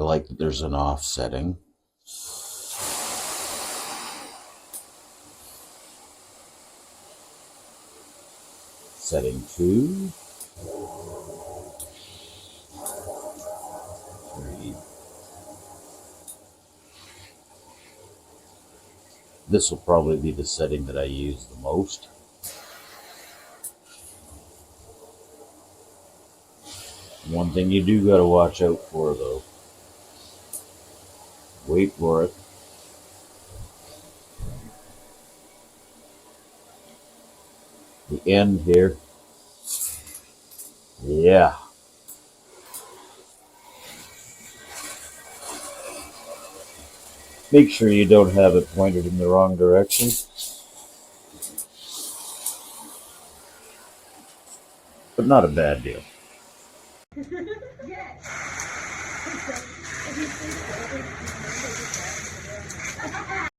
I like that there's an off setting. Setting 2. 3. This will probably be the setting that I use the most. One thing you do got to watch out for, though. Wait for it. The end here. Yeah. Make sure you don't have it pointed in the wrong direction. But not a bad deal.